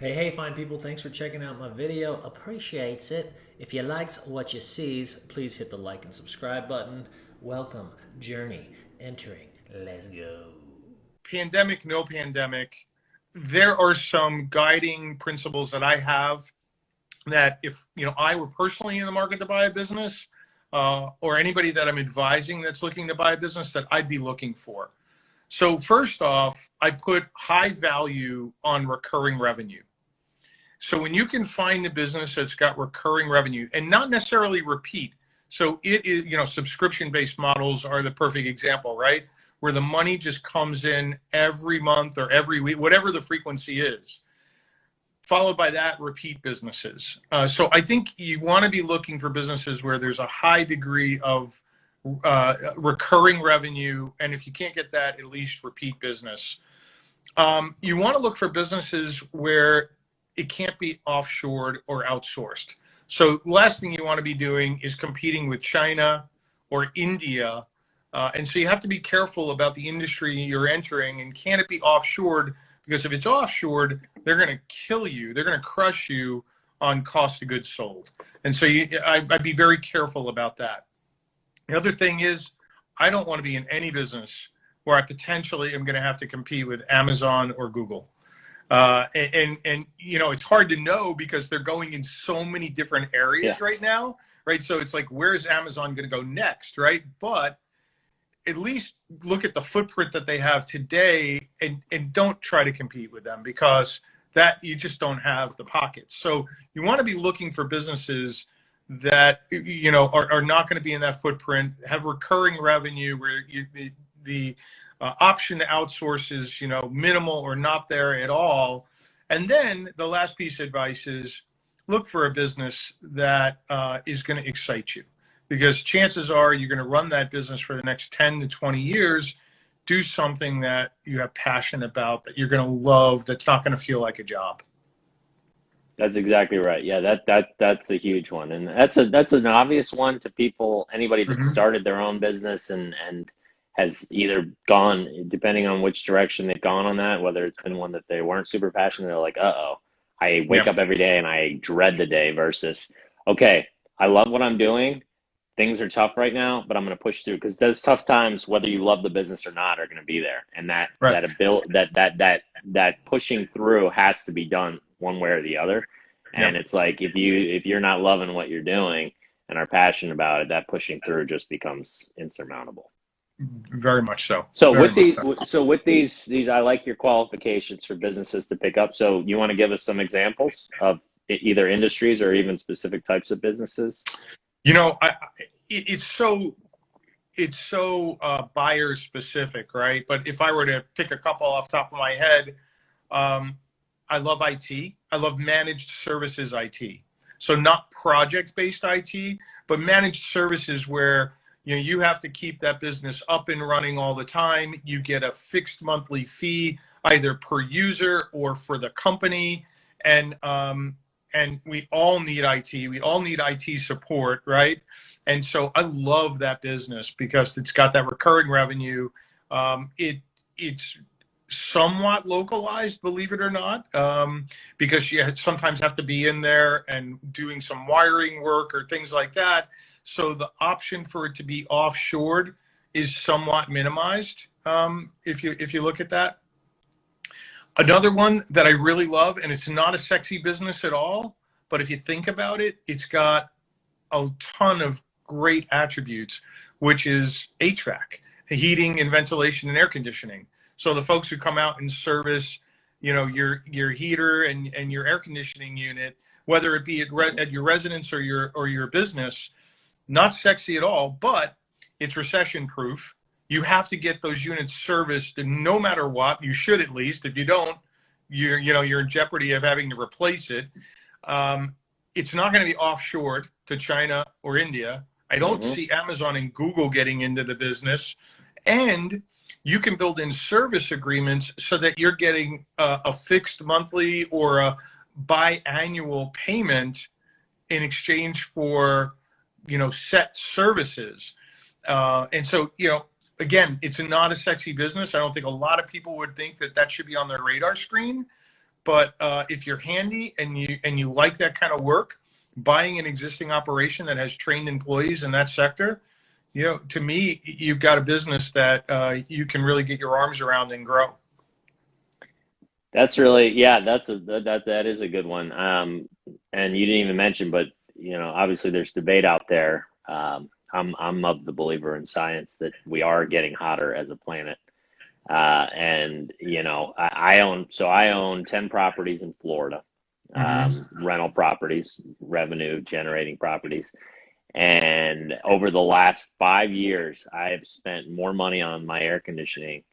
Hey, fine people, thanks for checking out my video. Appreciates it. If you likes what you sees, please hit the like and subscribe button. Welcome, journey, entering. Let's go. Pandemic, no pandemic, there are some guiding principles that I have that if I were personally in the market to buy a business, or anybody that I'm advising that's looking to buy a business, that I'd be looking for. So first off, I put high value on recurring revenue. So when you can find the business that's got recurring revenue and not necessarily repeat, so it is, subscription-based models are the perfect example, right? Where the money just comes in every month or every week, whatever the frequency is. Followed by that, repeat businesses. So I think you want to be looking for businesses where there's a high degree of recurring revenue, and if you can't get that, at least repeat business. You want to look for businesses where it can't be offshored or outsourced. So last thing you want to be doing is competing with China or India. And so you have to be careful about the industry you're entering, and can it be offshored? Because if it's offshored, they're going to kill you. They're going to crush you on cost of goods sold. And so I'd be very careful about that. The other thing is, I don't want to be in any business where I potentially am going to have to compete with Amazon or Google. And it's hard to know because they're going in so many different areas right now, right? So it's like, where's Amazon going to go next, right? But at least look at the footprint that they have today, and don't try to compete with them, because that you just don't have the pockets. So you want to be looking for businesses that are not going to be in that footprint, have recurring revenue, where the option to outsource is minimal or not there at all. And then the last piece of advice is, look for a business that is going to excite you, because chances are you're going to run that business for the next 10 to 20 years. Do something that you have passion about, that you're going to love, that's not going to feel like a job. That's exactly right. Yeah, that's a huge one, and that's an obvious one to people. Anybody that started their own business and has either gone, depending on which direction they've gone on that, whether it's been one that they weren't super passionate, they're like, uh-oh, I wake up every day and I dread the day, versus, okay, I love what I'm doing. Things are tough right now, but I'm going to push through, because those tough times, whether you love the business or not, are going to be there. And that pushing through has to be done one way or the other. And it's like, if you're not loving what you're doing and are passionate about it, that pushing through just becomes insurmountable. Very much so. So with these, I like your qualifications for businesses to pick up. So you want to give us some examples of either industries or even specific types of businesses? It's so buyer specific, right? But if I were to pick a couple off the top of my head, I love IT. I love managed services IT. So not project-based IT, but managed services where you have to keep that business up and running all the time. You get a fixed monthly fee, either per user or for the company. And we all need IT. We all need IT support, right? And so I love that business because it's got that recurring revenue. It's somewhat localized, believe it or not, because you sometimes have to be in there and doing some wiring work or things like that. So the option for it to be offshored is somewhat minimized, if you look at that. Another one that I really love, and it's not a sexy business at all, but if you think about it, it's got a ton of great attributes, which is HVAC, heating and ventilation and air conditioning. So the folks who come out and service, your heater and your air conditioning unit, whether it be at your residence or your business, not sexy at all, but it's recession proof. You have to get those units serviced, and no matter what, you should, at least. If you don't, you're in jeopardy of having to replace it. It's not going to be offshored to China or India. I don't see Amazon and Google getting into the business. And you can build in service agreements so that you're getting a fixed monthly or a biannual payment in exchange for, set services. And so, again, it's not a sexy business. I don't think a lot of people would think that should be on their radar screen, But if you're handy and you like that kind of work, buying an existing operation that has trained employees in that sector, to me, you've got a business that you can really get your arms around and grow. That's really, yeah, that is a good one. And you didn't even mention, but obviously there's debate out there. I'm of the believer in science that we are getting hotter as a planet. And I own 10 properties in Florida, rental properties, revenue generating properties. And over the last 5 years, I have spent more money on my air conditioning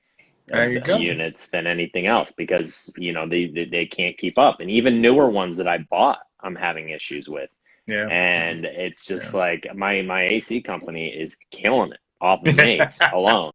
units than anything else because they can't keep up. And even newer ones that I bought, I'm having issues with. Yeah. And it's just like my AC company is killing it off of me alone.